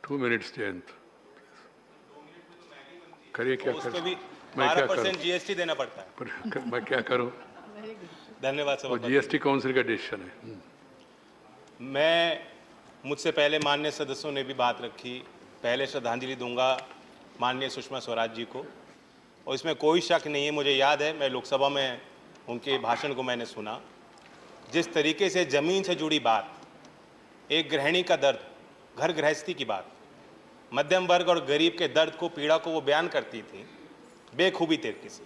2 minutes Jayant करिए। क्या उसमें कर भी मैं क्या 12% जीएसटी देना पड़ता है। मैं क्या करूं? धन्यवाद वो सभापति। जीएसटी काउंसिल का डिसीजन है। मुझसे पहले माननीय सदस्यों ने भी बात रखी। पहले श्रद्धांजलि दूंगा माननीय सुषमा स्वराज जी को, और इसमें कोई शक नहीं है, मुझे याद है मैं लोकसभा में उनके भाषण को मैंने सुना। जिस तरीके से ज़मीन से जुड़ी बात, एक गृहिणी का दर्द, घर गृहस्थी की बात, मध्यम वर्ग और गरीब के दर्द को, पीड़ा को वो बयान करती थी बेखूबी तरीके से।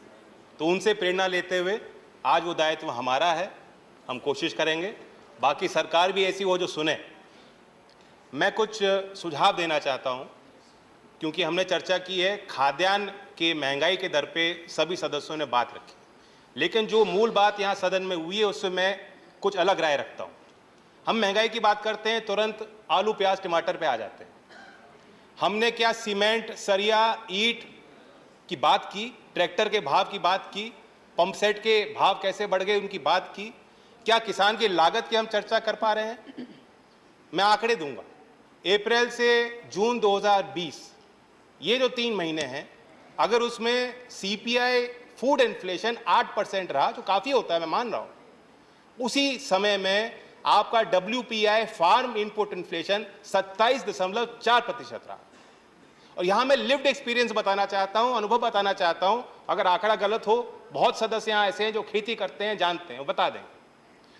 तो उनसे प्रेरणा लेते हुए आज वो दायित्व हमारा है, हम कोशिश करेंगे, बाकी सरकार भी ऐसी हो जो सुने। मैं कुछ सुझाव देना चाहता हूं, क्योंकि हमने चर्चा की है खाद्यान्न के महंगाई के दर पे सभी सदस्यों ने बात रखी, लेकिन जो मूल बात यहाँ सदन में हुई है उससे मैं कुछ अलग राय रखता हूँ। हम महंगाई की बात करते हैं, तुरंत आलू प्याज टमाटर पे आ जाते हैं। हमने क्या सीमेंट सरिया ईंट की बात की, ट्रैक्टर के भाव की बात की, पंप सेट के भाव कैसे बढ़ गए उनकी बात की, क्या किसान की लागत की हम चर्चा कर पा रहे हैं? मैं आंकड़े दूंगा। अप्रैल से जून 2020 ये जो 3 महीने हैं, अगर उसमें सीपीआई फूड इन्फ्लेशन 8% रहा, जो काफ़ी होता है मैं मान रहा हूँ, उसी समय में आपका WPI फार्म इनपुट इन्फ्लेशन 27.4% रहा। और यहाँ मैं लिव्ड एक्सपीरियंस बताना चाहता हूँ, अनुभव बताना चाहता हूँ। अगर आंकड़ा गलत हो, बहुत सदस्य यहाँ ऐसे हैं जो खेती करते हैं, जानते हैं, वो बता दें।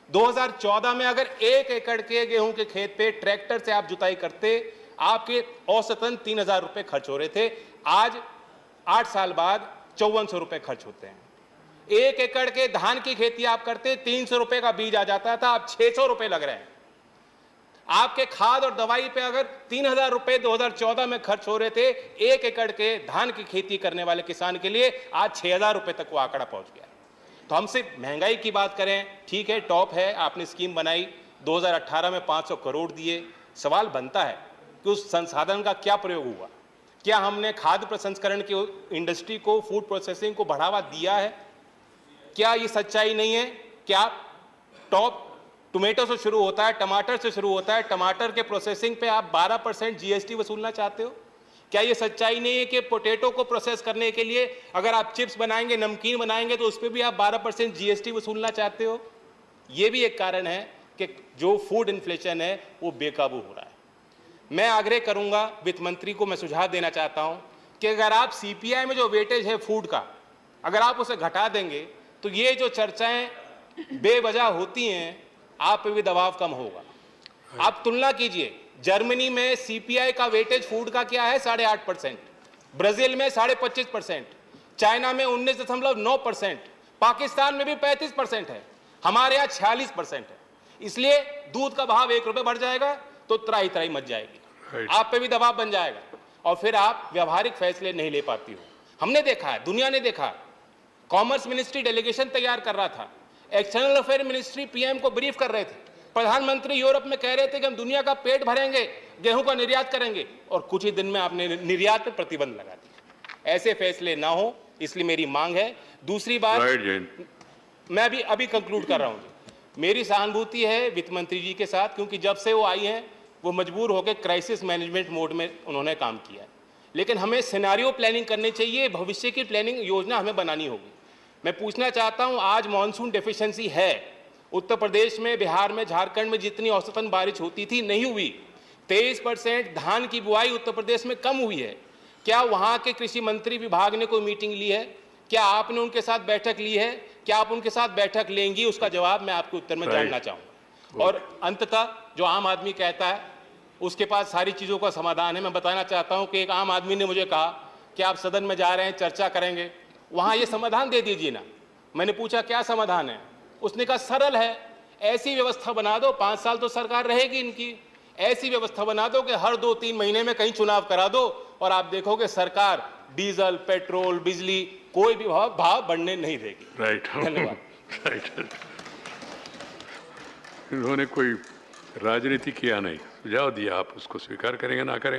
2014 में अगर 1 एकड़ के गेहूं के खेत पे ट्रैक्टर से आप जुताई करते, आपके औसतन 3,000 रुपए खर्च हो रहे थे। आज 8 साल बाद 5400 रुपए खर्च होते हैं। 1 एकड़ के धान की खेती आप करते, 300 रुपए का बीज आ जाता था, अब 600 रुपए लग रहे हैं। आपके खाद और दवाई पे अगर 3,000 रुपए 2014 में खर्च हो रहे थे 1 एकड़ के धान की खेती करने वाले किसान के लिए, आज 6,000 रुपए तक वो आंकड़ा पहुंच गया। तो हम सिर्फ महंगाई की बात करें, ठीक है, टॉप है, आपने स्कीम बनाई, 2018 में 500 करोड़ दिए। सवाल बनता है कि उस संसाधन का क्या प्रयोग हुआ? क्या हमने खाद्य प्रसंस्करण की इंडस्ट्री को, फूड प्रोसेसिंग को बढ़ावा दिया है? क्या ये सच्चाई नहीं है कि आप टॉप टोमेटो से शुरू होता है, टमाटर से शुरू होता है, टमाटर के प्रोसेसिंग पे आप 12% जीएसटी वसूलना चाहते हो? क्या ये सच्चाई नहीं है कि पोटैटो को प्रोसेस करने के लिए अगर आप चिप्स बनाएंगे, नमकीन बनाएंगे, तो उस पर भी आप 12% जीएसटी वसूलना चाहते हो? ये भी एक कारण है कि जो फूड इन्फ्लेशन है वो बेकाबू हो रहा है। मैं आग्रह करूंगा, वित्त मंत्री को मैं सुझाव देना चाहता हूं कि अगर आप सीपीआई में जो वेटेज है फूड का, अगर आप उसे घटा देंगे तो ये जो चर्चाएं बेवजह होती हैं, आप पे भी दबाव कम होगा। आप तुलना कीजिए, जर्मनी में सीपीआई का वेटेज फूड का क्या है? 8.5%, ब्राजील में 25.5%, चाइना में 19.9%, पाकिस्तान में भी 35% है, हमारे यहाँ 46% है। इसलिए दूध का भाव 1 रुपये बढ़ जाएगा तो त्राही त्राही मच जाएगी, आप पे भी दबाव बन जाएगा और फिर आप व्यवहारिक फैसले नहीं ले पाती हो। हमने देखा है, दुनिया ने देखा। कॉमर्स मिनिस्ट्री डेलीगेशन तैयार कर रहा था, एक्सटर्नल अफेयर मिनिस्ट्री पीएम को ब्रीफ कर रहे थे, प्रधानमंत्री यूरोप में कह रहे थे कि हम दुनिया का पेट भरेंगे, गेहूं का निर्यात करेंगे, और कुछ ही दिन में आपने निर्यात पर प्रतिबंध लगा दिया। ऐसे फैसले ना हो, इसलिए मेरी मांग है। दूसरी बात, मैं भी अभी कंक्लूड कर रहा हूं। मेरी सहानुभूति है वित्त मंत्री जी के साथ, क्योंकि जब से वो आई हैं वो मजबूर होकर क्राइसिस मैनेजमेंट मोड में उन्होंने काम किया है। लेकिन हमें सिनेरियो प्लानिंग करनी चाहिए, भविष्य की प्लानिंग योजना हमें बनानी होगी। मैं पूछना चाहता हूं, आज मानसून डेफिशिएंसी है उत्तर प्रदेश में, बिहार में, झारखंड में जितनी औसतन बारिश होती थी नहीं हुई। 23% धान की बुआई उत्तर प्रदेश में कम हुई है। क्या वहां के कृषि मंत्री विभाग ने कोई मीटिंग ली है? क्या आपने उनके साथ बैठक ली है? क्या आप उनके साथ बैठक लेंगी? उसका जवाब मैं आपके उत्तर में जानना चाहूंगा। और अंततः जो आम आदमी कहता है उसके पास सारी चीजों का समाधान है। मैं बताना चाहता हूं कि एक आम आदमी ने मुझे कहा कि आप सदन में जा रहे हैं, चर्चा करेंगे, वहां ये समाधान दे दीजिए ना। मैंने पूछा क्या समाधान है? उसने कहा सरल है, ऐसी व्यवस्था बना दो, 5 साल तो सरकार रहेगी इनकी, ऐसी व्यवस्था बना दो कि हर 2-3 महीने में कहीं चुनाव करा दो और आप देखोगे सरकार डीजल, पेट्रोल, बिजली कोई भी भाव बढ़ने नहीं देगी। राइट, धन्यवाद। राइट। इन्होंने कोई राजनीति किया नहीं, सुझाव दिया, आप उसको स्वीकार करेंगे ना करेंगे?